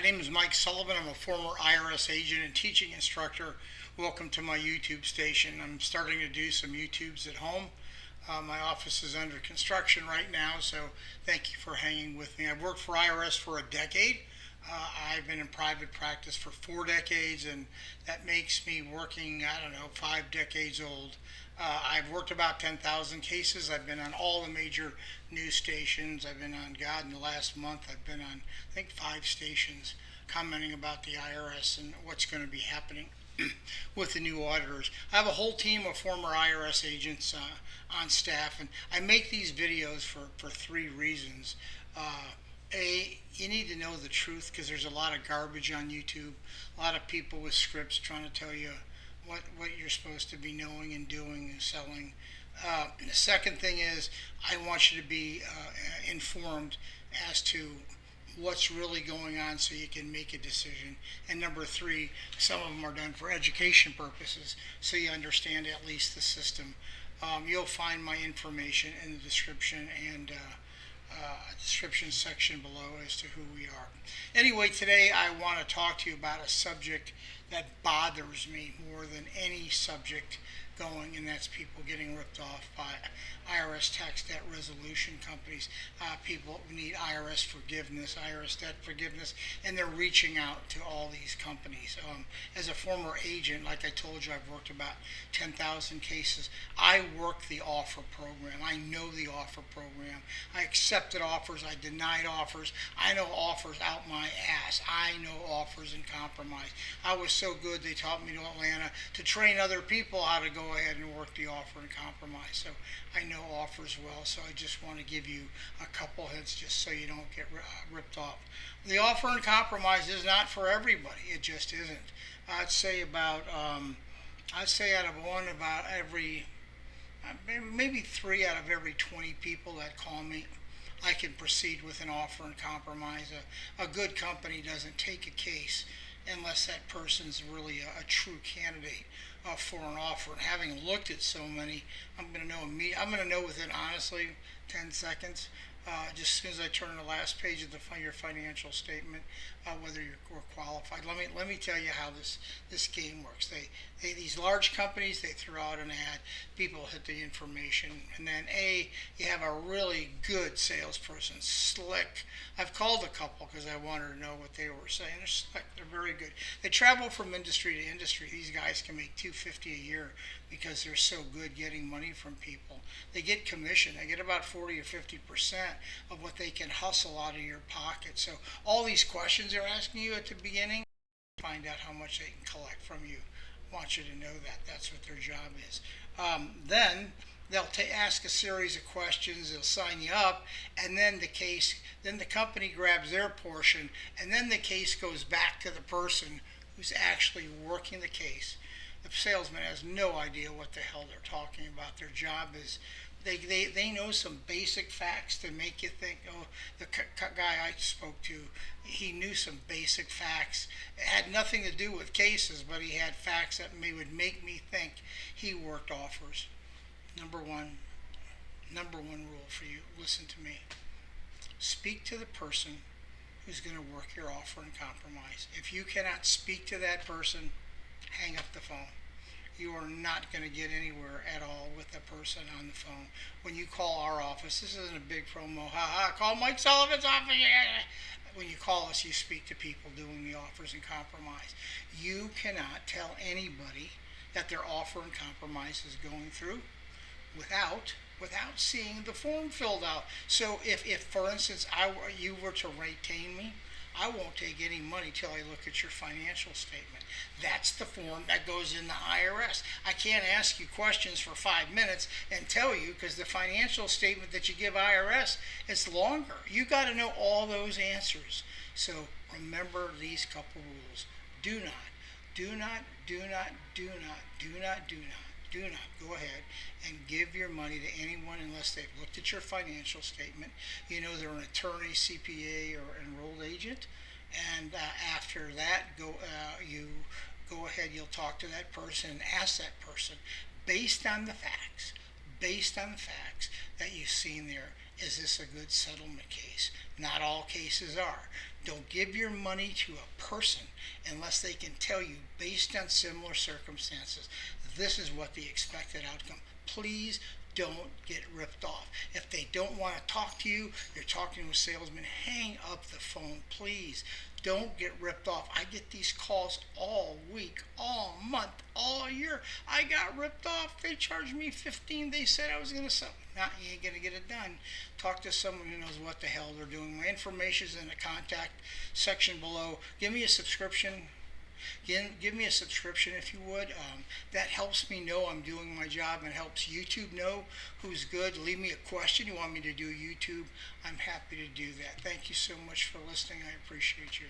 name is Mike Sullivan. I'm a former IRS agent and teaching instructor. Welcome to my YouTube station. I'm starting to do some YouTubes at home. My office is under construction right now, so thank you for hanging with me. I've worked for IRS for a decade. I've been in private practice for 4 decades, and that makes me working, I don't know, 5 decades old. I've worked about 10,000 cases. I've been on all the major news stations. I've been on, God, in the last month, I've been on, I think, 5 stations commenting about the IRS and what's going to be happening with the new auditors. I have a whole team of former IRS agents on staff, and I make these videos for 3 reasons. You need to know the truth because there's a lot of garbage on YouTube, a lot of people with scripts trying to tell you what you're supposed to be knowing and doing and selling. The second thing is I want you to be informed as to what's really going on so you can make a decision. And number 3, some of them are done for education purposes so you understand at least the system. You'll find my information in the description and description section below as to who we are. Anyway, today I want to talk to you about a subject that bothers me more than any subject going, and that's people getting ripped off by IRS tax debt resolution companies. People need IRS forgiveness, IRS debt forgiveness, and they're reaching out to all these companies. As a former agent, like I told you, I've worked about 10,000 cases. I work the offer program. I know the offer program. I accepted offers. I denied offers. I know offers out my ass. I know offers and compromise. I was so good they taught me to Atlanta to train other people how to go ahead and work the offer and compromise. So I know offers well, so I just want to give you a couple hints just so you don't get ripped off. The offer and compromise is not for everybody. It just isn't. I'd say out of about every, maybe 3 out of every 20 people that call me, I can proceed with an offer and compromise. A good company doesn't take a case unless that person's really a true candidate for an offer. And having looked at so many, I'm going to know within, honestly, 10 seconds. Just as soon as I turn the last page of your financial statement, whether you're qualified. Let me tell you how this game works. These large companies, they throw out an ad, people hit the information, and then you have a really good salesperson, slick. I've called a couple because I wanted to know what they were saying. They're slick. They're very good. They travel from industry to industry. These guys can make $250 a year because they're so good getting money from people. They get commission. They get about 40 or 50% of what they can hustle out of your pocket. So all these questions they're asking you at the beginning, find out how much they can collect from you. I want you to know that. That's what their job is. Then they'll ask a series of questions. They'll sign you up, and then the company grabs their portion, and then the case goes back to the person who's actually working the case. The salesman has no idea what the hell they're talking about. Their job is they know some basic facts to make you think, oh, the guy I spoke to, he knew some basic facts. It had nothing to do with cases, but he had facts that would make me think he worked offers. Number one rule for you, listen to me. Speak to the person who's going to work your offer and compromise. If you cannot speak to that person, hang up the phone. You are not going to get anywhere at all with the person on the phone. When you call our office, this isn't a big promo, call Mike Sullivan's office. When you call us, you speak to people doing the offers and compromise. You cannot tell anybody that their offer and compromise is going through without seeing the form filled out. So if for instance, you were to retain me, I won't take any money till I look at your financial statement. That's the form that goes in the IRS. I can't ask you questions for 5 minutes and tell you because the financial statement that you give IRS is longer. You got to know all those answers. So remember these couple rules. Do not go ahead and give your money to anyone unless they've looked at your financial statement. You know they're an attorney, CPA, or enrolled agent. And after that, you go ahead, you'll talk to that person and ask that person based on the facts that you've seen there, is this a good settlement case? Not all cases are. Don't give your money to a person unless they can tell you, based on similar circumstances, this is what the expected outcome. Please don't get ripped off. If they don't want to talk to you, you're talking to a salesman, hang up the phone, please. Don't get ripped off. I get these calls all week, all month, all year. I got ripped off. They charged me 15. They said I was going to sell. Now, you ain't going to get it done. Talk to someone who knows what the hell they're doing. My information is in the contact section below. Give me a subscription. Give me a subscription if you would. That helps me know I'm doing my job and helps YouTube know who's good. Leave me a question you want me to do YouTube. I'm happy to do that. Thank you so much for listening. I appreciate you.